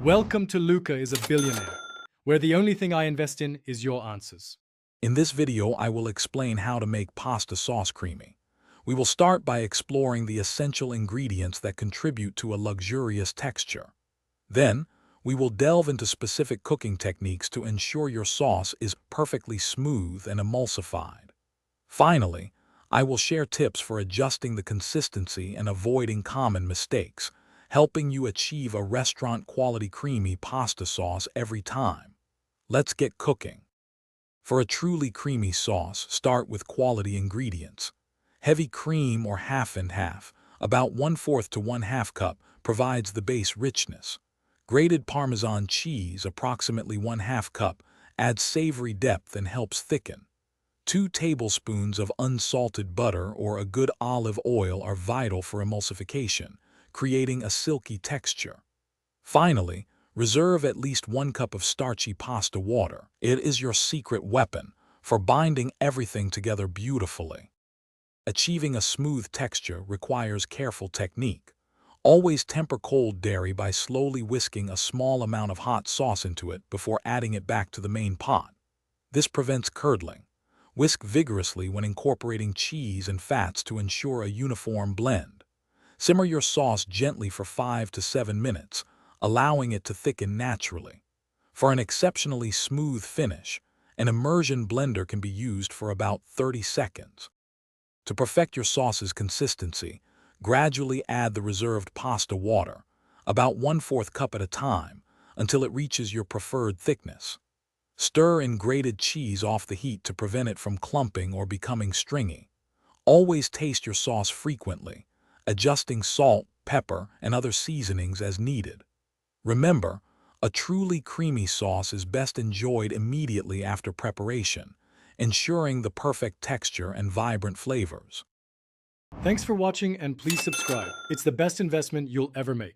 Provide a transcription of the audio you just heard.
Welcome to Luca is a Billionaire, where the only thing I invest in is your answers. In this video, I will explain how to make pasta sauce creamy. We will start by exploring the essential ingredients that contribute to a luxurious texture. Then, we will delve into specific cooking techniques to ensure your sauce is perfectly smooth and emulsified. Finally, I will share tips for adjusting the consistency and avoiding common mistakes, helping you achieve a restaurant-quality creamy pasta sauce every time. Let's get cooking. For a truly creamy sauce, start with quality ingredients. Heavy cream or half and half, about 1/4 to 1/2 cup, provides the base richness. Grated Parmesan cheese, approximately 1/2 cup, adds savory depth and helps thicken. 2 tablespoons of unsalted butter or a good olive oil are vital for emulsification, creating a silky texture. Finally, reserve at least 1 cup of starchy pasta water. It is your secret weapon for binding everything together beautifully. Achieving a smooth texture requires careful technique. Always temper cold dairy by slowly whisking a small amount of hot sauce into it before adding it back to the main pot. This prevents curdling. Whisk vigorously when incorporating cheese and fats to ensure a uniform blend. Simmer your sauce gently for 5 to 7 minutes, allowing it to thicken naturally. For an exceptionally smooth finish, an immersion blender can be used for about 30 seconds. To perfect your sauce's consistency, gradually add the reserved pasta water, about 1/4 cup at a time, until it reaches your preferred thickness. Stir in grated cheese off the heat to prevent it from clumping or becoming stringy. Always taste your sauce frequently, adjusting salt, pepper, and other seasonings as needed. Remember, a truly creamy sauce is best enjoyed immediately after preparation, ensuring the perfect texture and vibrant flavors. Thanks for watching and please subscribe. It's the best investment you'll ever make.